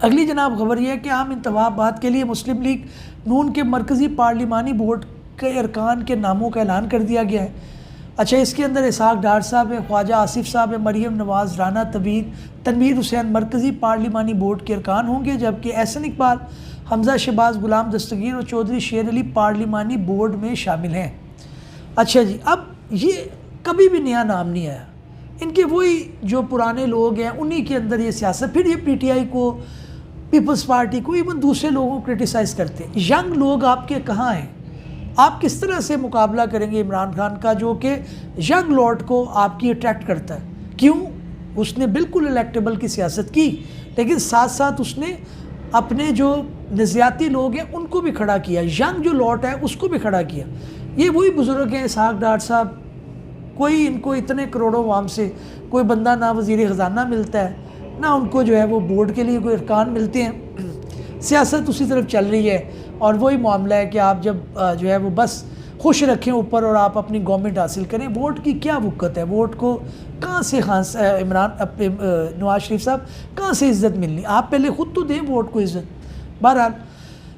اگلی جناب خبر یہ ہے کہ عام انتخابات کے لیے مسلم لیگ نون کے مرکزی پارلیمانی بورڈ کے ارکان کے ناموں کا اعلان کر دیا گیا ہے۔ اچھا، اس کے اندر اسحاق ڈار صاحب ہیں، خواجہ آصف صاحب ہیں، مریم نواز، رانا تنویر حسین مرکزی پارلیمانی بورڈ کے ارکان ہوں گے، جبکہ احسن اقبال، حمزہ شہباز، غلام دستگیر اور چودھری شیر علی پارلیمانی بورڈ میں شامل ہیں۔ اچھا جی، اب یہ کبھی بھی نیا نام نہیں آیا، ان کے وہی جو پرانے لوگ ہیں انہی کے اندر یہ سیاست، پھر یہ پی ٹی آئی کو، پیپلز پارٹی کو، ایون دوسرے لوگوں کو کرٹیسائز کرتے ہیں۔ ینگ لوگ آپ کے کہاں ہیں؟ آپ کس طرح سے مقابلہ کریں گے عمران خان کا، جو کہ ینگ لوٹ کو آپ کی اٹریکٹ کرتا ہے؟ کیوں؟ اس نے بالکل الیکٹیبل کی سیاست کی، لیکن ساتھ ساتھ اس نے اپنے جو نظریاتی لوگ ہیں ان کو بھی کھڑا کیا، ینگ جو لوٹ ہے اس کو بھی کھڑا کیا۔ یہ وہی بزرگ ہیں، اسحاق ڈار صاحب، کوئی ان کو اتنے کروڑوں عوام سے کوئی بندہ نہ وزیر خزانہ ملتا ہے، نہ ان کو جو ہے وہ بورڈ کے لیے کوئی ارکان ملتے ہیں۔ سیاست اسی طرف چل رہی ہے، اور وہی معاملہ ہے کہ آپ جب جو ہے وہ بس خوش رکھیں اوپر اور آپ اپنی گورنمنٹ حاصل کریں۔ ووٹ کی کیا وقت ہے؟ ووٹ کو کہاں سے نواز شریف صاحب کہاں سے عزت ملنی؟ آپ پہلے خود تو دیں ووٹ کو عزت۔ بہرحال،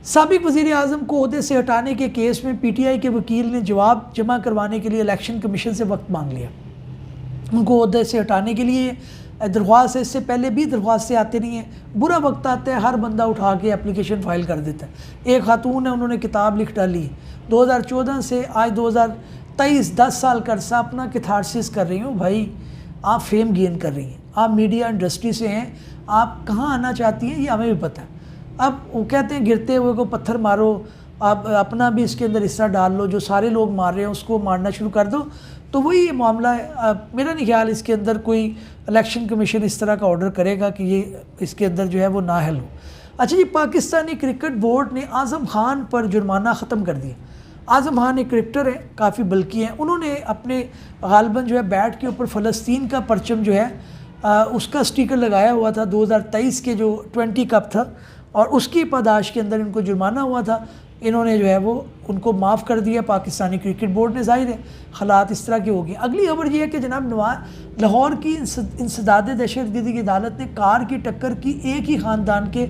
سابق وزیر اعظم کو عہدے سے ہٹانے کے کیس میں پی ٹی آئی کے وکیل نے جواب جمع کروانے کے لیے الیکشن کمیشن سے وقت مانگ لیا۔ ان کو عہدے سے ہٹانے کے لیے درخواست ہے، اس سے پہلے بھی درخواستیں آتے نہیں ہیں، برا وقت آتا ہے ہر بندہ اٹھا کے اپلیکیشن فائل کر دیتا ہے۔ ایک خاتون ہے، انہوں نے کتاب لکھ ڈالی 2014 سے آج 2023، 10 سال کا عرصہ اپنا کیتھارسس کر رہی ہوں۔ بھائی، آپ فیم گین کر رہی ہیں، آپ میڈیا انڈسٹری سے ہیں، آپ کہاں آنا چاہتی ہیں یہ ہمیں بھی پتہ ہے۔ اب وہ کہتے ہیں گرتے ہوئے کو پتھر مارو، آپ اپنا بھی اس کے اندر حصہ ڈال لو، جو سارے لوگ مار رہے ہیں اس کو مارنا شروع کر دو، تو وہی یہ معاملہ ہے۔ میرا نہیں خیال اس کے اندر کوئی الیکشن کمیشن اس طرح کا آرڈر کرے گا کہ یہ اس کے اندر جو ہے وہ نااہل ہو۔ اچھا جی، پاکستانی کرکٹ بورڈ نے اعظم خان پر جرمانہ ختم کر دیا۔ اعظم خان ایک کرکٹر ہیں، کافی بلکی ہیں، انہوں نے اپنے غالباً جو ہے بیٹ کے اوپر فلسطین کا پرچم جو ہے اس کا سٹیکر لگایا ہوا تھا 2023 کے جو 20 کپ تھا، اور اس کی پاداش کے اندر ان کو جرمانہ ہوا تھا۔ انہوں نے جو ہے وہ ان کو معاف کر دیا پاکستانی کرکٹ بورڈ نے۔ ظاہر ہے حالات اس طرح کے ہو گئے۔ اگلی خبر یہ ہے کہ جناب لاہور کی انسداد دہشت گردی کی عدالت نے کار کی ٹکر کی ایک ہی خاندان کے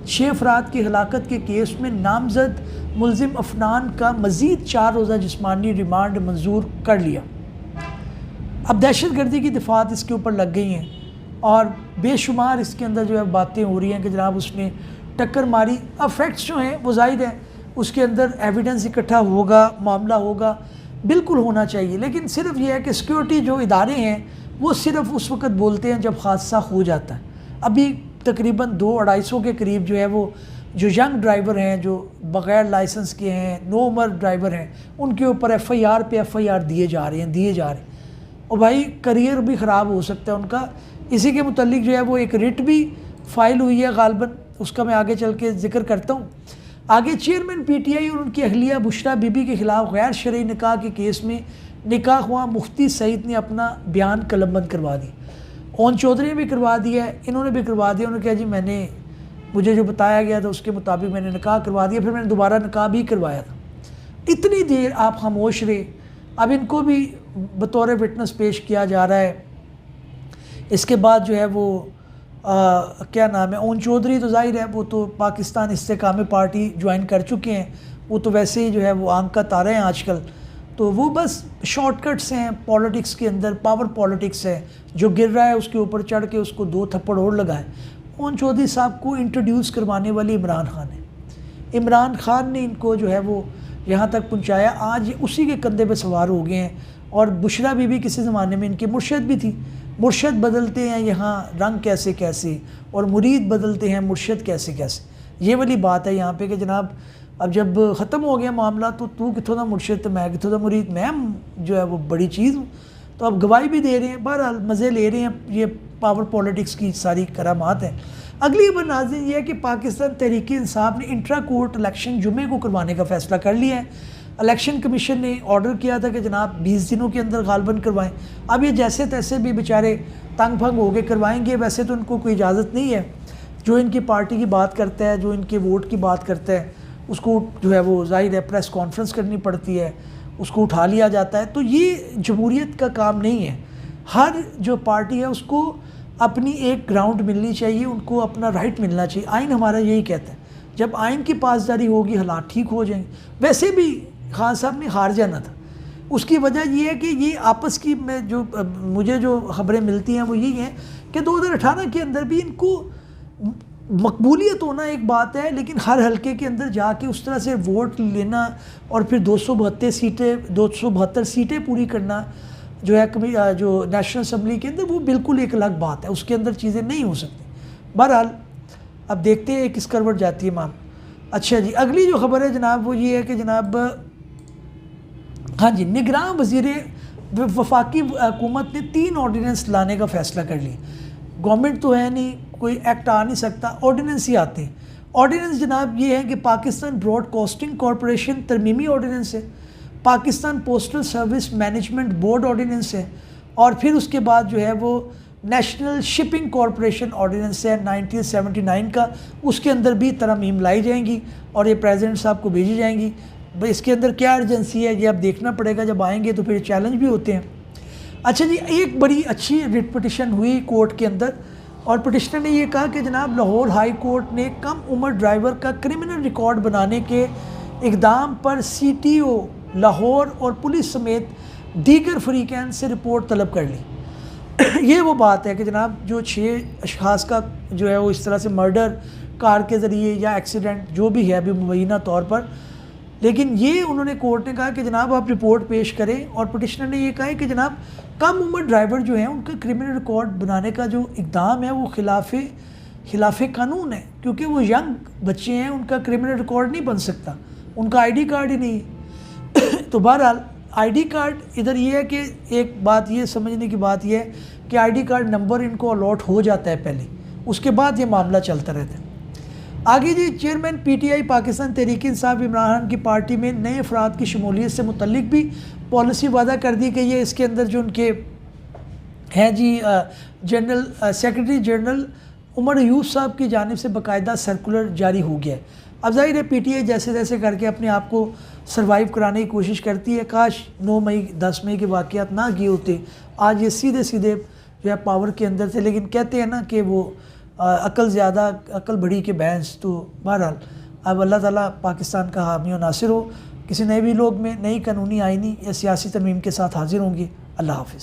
6 افراد کی ہلاکت کے کیس میں نامزد ملزم عفنان کا مزید 4 روزہ جسمانی ریمانڈ منظور کر لیا۔ اب دہشت گردی کی دفعات اس کے اوپر لگ گئی ہیں، اور بے شمار اس کے اندر جو ہے باتیں ہو رہی ہیں کہ جناب اس نے ٹکر ماری۔ اب فیکٹس جو ہیں وہ ظاہر ہے اس کے اندر ایویڈنس اکٹھا ہوگا، معاملہ ہوگا، بالکل ہونا چاہیے، لیکن صرف یہ ہے کہ سیکیورٹی جو ادارے ہیں وہ صرف اس وقت بولتے ہیں جب حادثہ ہو جاتا ہے۔ ابھی تقریباً 200-250 کے قریب جو ہے وہ جو ینگ ڈرائیور ہیں، جو بغیر لائسنس کے ہیں، نو عمر ڈرائیور ہیں، ان کے اوپر ایف آئی آر پہ ایف آئی آر دیے جا رہے ہیں۔ اور بھائی کریئر بھی خراب ہو سکتا ہے ان کا۔ اسی کے متعلق جو ہے وہ ایک ریٹ بھی فائل ہوئی ہے غالباً، اس کا میں آگے چل کے ذکر کرتا ہوں۔ آگے چیئرمین پی ٹی آئی اور ان کی اہلیہ بشریٰ بی بی کے خلاف غیر شرعی نکاح کے کیس میں نکاح خواہ مفتی سعید نے اپنا بیان قلم بند کروا دیا۔ اون چودھری نے بھی کروا دیا ہے، انہوں نے بھی کروا دیا۔ انہوں نے کہا جی مجھے جو بتایا گیا تھا اس کے مطابق میں نے نکاح کروا دیا، پھر میں نے دوبارہ نکاح بھی کروایا تھا۔ اتنی دیر آپ خاموش رہے، اب ان کو بھی بطور وٹنس پیش کیا جا رہا ہے۔ اس کے بعد جو ہے وہ کیا نام ہے، اون چودھری تو ظاہر ہے وہ تو پاکستان استحکام پارٹی جوائن کر چکے ہیں، وہ تو ویسے ہی جو ہے وہ آنکھ کا تارے ہیں آج کل، تو وہ بس شارٹ کٹس ہیں پالیٹکس کے اندر، پاور پالیٹکس ہے، جو گر رہا ہے اس کے اوپر چڑھ کے اس کو 2 تھپڑ اور لگائے۔ اون چودھری صاحب کو انٹروڈیوس کروانے والی عمران خان ہے، عمران خان نے ان کو جو ہے وہ یہاں تک پہنچایا، آج اسی کے کندھے پہ سوار ہو گئے ہیں۔ اور بشریٰ بی بی کسی زمانے میں ان کی مرشد بھی تھی، مرشد بدلتے ہیں یہاں رنگ کیسے کیسے، اور مرید بدلتے ہیں مرشد کیسے کیسے، یہ والی بات ہے یہاں پہ کہ جناب اب جب ختم ہو گیا معاملہ تو کتوں دا مرشد تو میں کتوں دا مرید، میں جو ہے وہ بڑی چیز ہوں، تو اب گواہی بھی دے رہے ہیں، بہرحال مزے لے رہے ہیں، یہ پاور پالیٹکس کی ساری کرامات ہیں۔ اگلی خبر ناظرین یہ ہے کہ پاکستان تحریک انصاف نے انٹرا کورٹ الیکشن جمعے کو کروانے کا فیصلہ کر لیا ہے۔ الیکشن کمیشن نے آرڈر کیا تھا کہ جناب 20 دنوں کے اندر غالباً کروائیں، اب یہ جیسے تیسے بھی بیچارے تنگ پھنگ ہو کے کروائیں گے، ویسے تو ان کو کوئی اجازت نہیں ہے، جو ان کی پارٹی کی بات کرتا ہے، جو ان کے ووٹ کی بات کرتا ہے، اس کو جو ہے وہ ظاہر ہے پریس کانفرنس کرنی پڑتی ہے، اس کو اٹھا لیا جاتا ہے، تو یہ جمہوریت کا کام نہیں ہے۔ ہر جو پارٹی ہے اس کو اپنی ایک گراؤنڈ ملنی چاہیے، ان کو اپنا رائٹ ملنا چاہیے. آئین ہمارا یہی کہتا ہے جب آئین کی پاسداری ہوگی حالات ٹھیک ہو جائیں گے. ویسے بھی خان صاحب نے ہار جانا تھا. اس کی وجہ یہ ہے کہ یہ آپس کی میں جو مجھے جو خبریں ملتی ہیں وہ یہی ہیں کہ 2018 کے اندر بھی ان کو مقبولیت ہونا ایک بات ہے، لیکن ہر حلقے کے اندر جا کے اس طرح سے ووٹ لینا اور پھر 272 سیٹیں پوری کرنا جو ہے جو نیشنل اسمبلی کے اندر، وہ بالکل ایک الگ بات ہے. اس کے اندر چیزیں نہیں ہو سکتی. بہرحال اب دیکھتے ہیں کس کروٹ جاتی ہے مام. اچھا جی، اگلی جو خبر ہے جناب وہ یہ ہے کہ جناب ہاں جی، نگراں وزیر وفاقی حکومت نے 3 آرڈیننس لانے کا فیصلہ کر لیا. گورنمنٹ تو ہے نہیں، کوئی ایکٹ آ نہیں سکتا، آرڈیننس ہی آتے ہیں. آرڈیننس جناب یہ ہے کہ پاکستان براڈ کاسٹنگ کارپوریشن ترمیمی آرڈیننس ہے، Pakistan postal service management board ordinance ہے، اور پھر اس کے بعد جو ہے وہ نیشنل شپنگ کارپوریشن آرڈیننس ہے 1979 کا. اس کے اندر بھی ترامیم لائی جائیں گی اور یہ پریزیڈنٹ صاحب کو بھیجی جائیں گی. اس کے اندر کیا ارجنسی ہے یہ اب دیکھنا پڑے گا، جب آئیں گے تو پھر چیلنج بھی ہوتے ہیں. اچھا جی، ایک بڑی اچھی ریٹ پٹیشن ہوئی کورٹ کے اندر، اور پٹیشنر نے یہ کہا کہ جناب لاہور ہائی کورٹ نے کم عمر ڈرائیور کا کرمنل ریکارڈ بنانے کے اقدام پر CTO لاہور اور پولیس سمیت دیگر فریقین سے رپورٹ طلب کر لی. یہ وہ بات ہے کہ جناب جو 6 اشخاص کا جو ہے وہ اس طرح سے مرڈر کار کے ذریعے یا ایکسیڈنٹ جو بھی ہے ابھی مبینہ طور پر، لیکن یہ انہوں نے کورٹ نے کہا کہ جناب آپ رپورٹ پیش کریں. اور پٹیشنر نے یہ کہا ہے کہ جناب کم عمر ڈرائیور جو ہیں ان کا کرمنل ریکارڈ بنانے کا جو اقدام ہے وہ خلاف قانون ہے، کیونکہ وہ ینگ بچے ہیں، ان کا کرمنل ریکارڈ نہیں بن سکتا، ان کا ID کارڈ ہی نہیں ہے. تو بہرحال ID کارڈ ادھر یہ ہے کہ ایک بات یہ سمجھنے کی بات یہ ہے کہ ID کارڈ نمبر ان کو الاٹ ہو جاتا ہے پہلے، اس کے بعد یہ معاملہ چلتا رہتا ہے. آگے جی، چیئرمین PTI پاکستان تحریک انصاف عمران خان کی پارٹی میں نئے افراد کی شمولیت سے متعلق بھی پالیسی وعدہ کر دی گئی ہے. اس کے اندر جو ان کے ہیں جی general secretary general Omar Ayub صاحب کی جانب سے باقاعدہ سرکولر جاری ہو گیا ہے. اب ظاہر ہے PTI جیسے جیسے کر کے اپنے آپ کو سروائیو کرانے کی کوشش کرتی ہے. کاش 9 مئی 10 مئی کے واقعات نہ کیے ہوتے، آج یہ سیدھے جو ہے پاور کے اندر تھے. لیکن کہتے ہیں نا کہ وہ عقل زیادہ عقل بڑی کے بھینس. تو بہرحال اب اللہ تعالیٰ پاکستان کا حامی و ناصر ہو. کسی نئے بھی لوگ میں نئی قانونی آئینی یا سیاسی ترمیم کے ساتھ حاضر ہوں گے. اللہ حافظ.